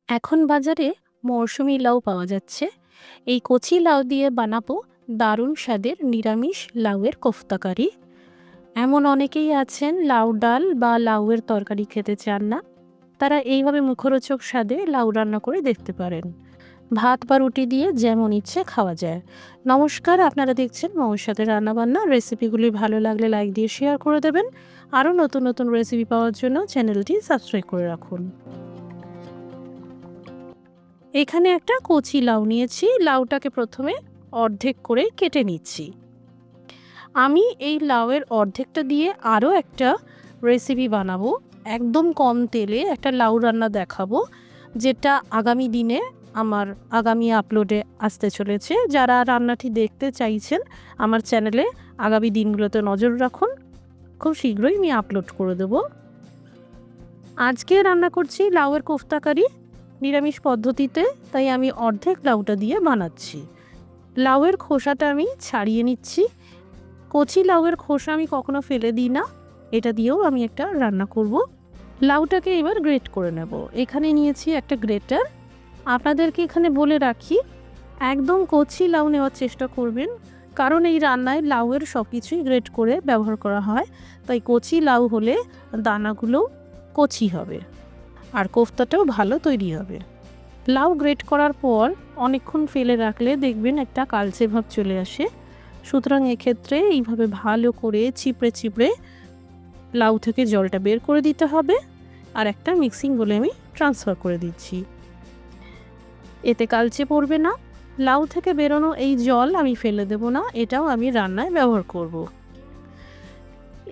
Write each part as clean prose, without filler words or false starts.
এখন বাজারে মরশুমি লাউ পাওয়া যাচ্ছে। এই কচি লাউ দিয়ে বানাবো দারুণ স্বাদের নিরামিষ লাউয়ের কোফতা কারি। এমন অনেকেই আছেন লাউ ডাল বা লাউয়ের তরকারি খেতে চান না, তারা এইভাবে মুখরোচক স্বাদে লাউ রান্না করে দেখতে পারেন। ভাত বা রুটি দিয়ে যেমন ইচ্ছে খাওয়া যায়। নমস্কার, আপনারা দেখছেন মৌর সাথে রান্নাবান্না। রেসিপিগুলি ভালো লাগলে লাইক দিয়ে শেয়ার করে দেবেন। আরও নতুন নতুন রেসিপি পাওয়ার জন্য চ্যানেলটি সাবস্ক্রাইব করে রাখুন। এখানে একটা কচি লাউ নিয়েছি। লাউটাকে প্রথমে অর্ধেক করে কেটে নিচ্ছি। আমি এই লাউয়ের অর্ধেকটা দিয়ে আরও একটা রেসিপি বানাবো। একদম কম তেলে একটা লাউ রান্না দেখাবো, যেটা আগামী দিনে আমার আগামী আপলোডে আসতে চলেছে। যারা রান্নাটি দেখতে চাইছেন আমার চ্যানেলে আগামী দিনগুলোতে নজর রাখুন, খুব শীঘ্রই আমি আপলোড করে দেব। আজকে রান্না করছি লাউয়ের কোফতা কারি নিরামিষ পদ্ধতিতে, তাই আমি অর্ধেক লাউটা দিয়ে বানাচ্ছি। লাউয়ের খোসাটা আমি ছাড়িয়ে নিচ্ছি। কচি লাউয়ের খোসা আমি কখনো ফেলে দিই না, এটা দিয়েও আমি একটা রান্না করব। লাউটাকে এবার গ্রেট করে নেব। এখানে নিয়েছি একটা গ্রেটার। আপনাদেরকে এখানে বলে রাখি, একদম কচি লাউ নেওয়ার চেষ্টা করবেন, কারণ এই রান্নায় লাউয়ের সব কিছুই গ্রেট করে ব্যবহার করা হয়। তাই কচি লাউ হলে দানাগুলো কচি হবে আর কোফতাটাও ভালো তৈরি হবে। লাউ গ্রেট করার পর অনেকক্ষণ ফেলে রাখলে দেখবেন একটা কালচে ভাব চলে আসে। সুতরাং এক্ষেত্রে এইভাবে ভালো করে চিপড়ে চিপড়ে লাউ থেকে জলটা বের করে দিতে হবে। আর একটা মিক্সিং বলে আমি ট্রান্সফার করে দিচ্ছি, এতে কালচে পড়বে না। লাউ থেকে বেরোনো এই জল আমি ফেলে দেব না, এটাও আমি রান্নায় ব্যবহার করব।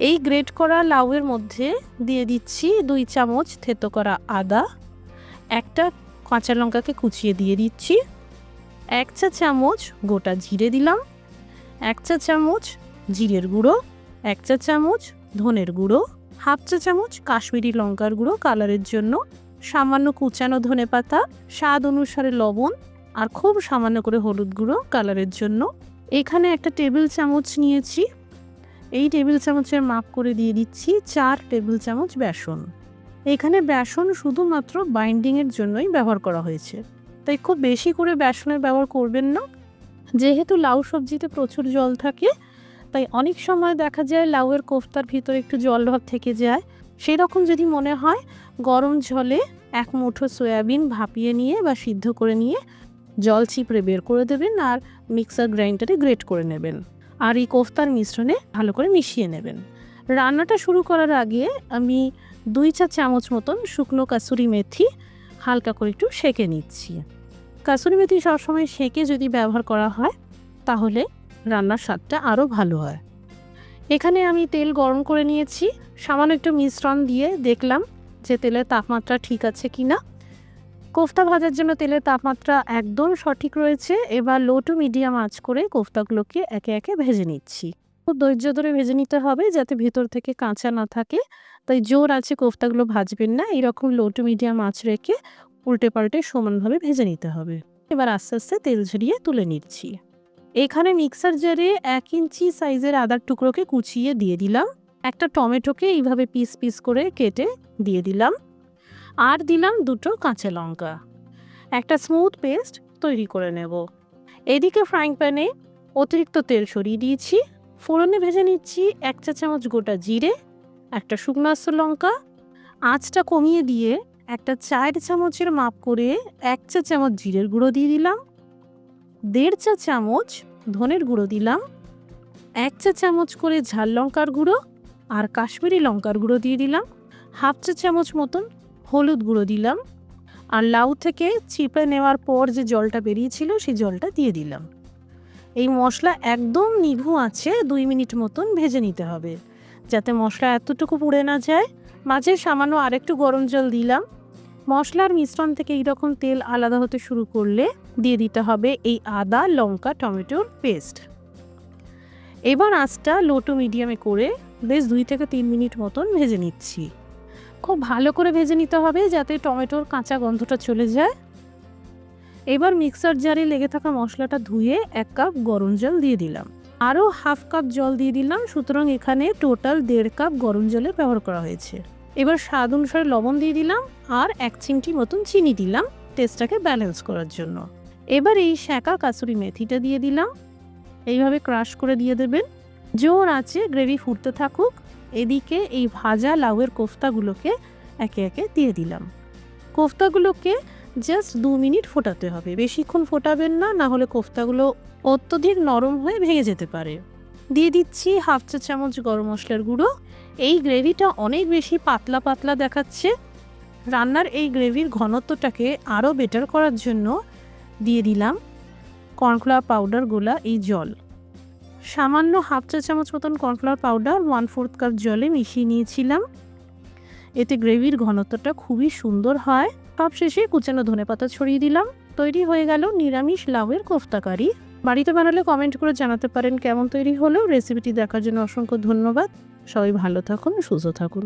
এই গ্রেট করা লাউয়ের মধ্যে দিয়ে দিচ্ছি 2 চামচ থেতো করা আদা, একটা কাঁচা লঙ্কাকে কুচিয়ে দিয়ে দিচ্ছি, 1 চা চামচ গোটা জিরে দিলাম, 1 চা চামচ জিরের গুঁড়ো, 1 চা চামচ ধনের গুঁড়ো, হাফ চা চামচ কাশ্মীরি লঙ্কার গুঁড়ো কালারের জন্য, সামান্য কুচানো ধনে পাতা, স্বাদ অনুসারে লবণ, আর খুব সামান্য করে হলুদ গুঁড়ো কালারের জন্য। এখানে একটা টেবিল চামচ নিয়েছি। এই টেবিল চামচের মাপ করে দিয়ে দিচ্ছি 4 টেবিল চামচ বেসন। এখানে বেসন শুধুমাত্র বাইন্ডিংয়ের জন্যই ব্যবহার করা হয়েছে, তাই খুব বেশি করে বেসনের ব্যবহার করবেন না। যেহেতু লাউ সবজিতে প্রচুর জল থাকে, তাই অনেক সময় দেখা যায় লাউয়ের কোফতার ভিতরে একটু জল ভাব থেকে যায়। সেই রকম যদি মনে হয়, গরম জলে 1 মুঠো সয়াবিন ভাপিয়ে নিয়ে বা সিদ্ধ করে নিয়ে জল চিপড়ে বের করে দেবেন আর মিক্সার গ্রাইন্ডারে গ্রেট করে নেবেন। আর এই কোফতার মিশ্রণে ভালো করে মিশিয়ে নেবেন। রান্নাটা শুরু করার আগে আমি 2 চা চামচ মতন শুকনো কাসুরি মেথি হালকা করে একটু সেঁকে নিচ্ছি। কাসুরি মেথি সবসময় সেঁকে যদি ব্যবহার করা হয়, তাহলে রান্নার স্বাদটা আরও ভালো হয়। এখানে আমি তেল গরম করে নিয়েছি। সামান্য একটু মিশ্রণ দিয়ে দেখলাম যে তেলের তাপমাত্রা ঠিক আছে কিনা। কোফতা ভাজার জন্য তেলের তাপমাত্রা একদম সঠিক রয়েছে। এবার লো টু মিডিয়াম আঁচ করে কোফতাগুলোকে একে একে ভেজে নিচ্ছি। খুব ধৈর্য ধরে ভেজে নিতে হবে, যাতে ভেতর থেকে কাঁচা না থাকে। তাই জোর আছে কোফতাগুলো ভাজবেন না, এইরকম লো টু মিডিয়াম আঁচ রেখে উল্টে পাল্টে সমানভাবে ভেজে নিতে হবে। এবার আস্তে আস্তে তেল ঝরিয়ে তুলে নিচ্ছি। এখানে মিক্সার জারে 1 ইঞ্চি সাইজের আদার টুকরোকে কুচিয়ে দিয়ে দিলাম। একটা টমেটোকে এইভাবে পিস পিস করে কেটে দিয়ে দিলাম। আর দিলাম 2টো কাঁচা লঙ্কা। একটা স্মুথ পেস্ট তৈরি করে নেব। এদিকে ফ্রাইং প্যানে অতিরিক্ত তেল সরিয়ে দিয়েছি। ফোড়নে ভেজে নিচ্ছি 1 চা চামচ গোটা জিরে, একটা শুকনো আস্ত লঙ্কা। আঁচটা কমিয়ে দিয়ে একটা 4 চামচের মাপ করে 1 চা চামচ জিরের গুঁড়ো দিয়ে দিলাম, 1.5 চা চামচ ধনের গুঁড়ো দিলাম, 1 চা চামচ করে ঝাল লঙ্কার গুঁড়ো আর কাশ্মীরি লঙ্কার গুঁড়ো দিয়ে দিলাম, হাফ চা চামচ মতন হলুদ গুঁড়ো দিলাম, আর লাউ থেকে চিপে নেওয়ার পর যে জলটা বেরিয়েছিল সেই জলটা দিয়ে দিলাম। এই মশলা একদম নিভু আছে 2 মিনিট মতন ভেজে নিতে হবে, যাতে মশলা এতটুকু পুড়ে না যায়। মাঝে সামান্য আরেকটু গরম জল দিলাম। মশলার মিশ্রণ থেকে এইরকম তেল আলাদা হতে শুরু করলে দিয়ে দিতে হবে এই আদা লঙ্কা টমেটোর পেস্ট। এবার আঁচটা লো টু মিডিয়ামে করে বেশ 2 থেকে 3 মিনিট মতন ভেজে নিচ্ছি। খুব ভালো করে ভেজে নিতে হবে, যাতে টমেটোর কাঁচা গন্ধটা চলে যায়। এবার মিক্সার জারে লেগে থাকা মশলাটা ধুয়ে 1 কাপ গরম জল দিয়ে দিলাম। আরও হাফ কাপ জল দিয়ে দিলাম। সুতরাং এখানে টোটাল 1.5 কাপ গরম জলের ব্যবহার করা হয়েছে। এবার স্বাদ অনুসারে লবণ দিয়ে দিলাম আর 1 চিমটি মতন চিনি দিলাম। টেস্টটাকে ব্যালেন্স করার জন্য। এবার এই সেঁকা কাসুরি মেথিটা দিয়ে দিলাম, এইভাবে ক্রাশ করে দিয়ে দেবেন। জোর আঁচে গ্রেভি ফুটতে থাকুক। এদিকে এই ভাজা লাউয়ের কোফতাগুলোকে একে একে দিয়ে দিলাম। কোফতাগুলোকে জাস্ট 2 মিনিট ফোটাতে হবে, বেশিক্ষণ ফোটাবেন না, না হলে কোফতাগুলো অত্যধিক নরম হয়ে ভেঙে যেতে পারে। দিয়ে দিচ্ছি 1/2 চা চামচ গরম মশলার গুঁড়ো। এই গ্রেভিটা অনেক বেশি পাতলা পাতলা দেখাচ্ছে। রান্নার এই গ্রেভির ঘনত্বটাকে আরও বেটার করার জন্য দিয়ে দিলাম কর্নফ্লাওয়ার পাউডার গোলা এই জল। সামান্য 1/2 চা চামচ মতন কর্নফ্লাওয়ার পাউডার 1/4 কাপ জলে মিশিয়ে নিয়েছিলাম। এতে গ্রেভির ঘনত্বটা খুবই সুন্দর হয়। সব শেষে কুচানো ধনেপাতা ছড়িয়ে দিলাম। তৈরি হয়ে গেল নিরামিষ লাউয়ের কোফতা কারি। বাড়িতে বানালে কমেন্ট করে জানাতে পারেন কেমন তৈরি হলো। রেসিপিটি দেখার জন্য অসংখ্য ধন্যবাদ। সবাই ভালো থাকুন, সুস্থ থাকুন।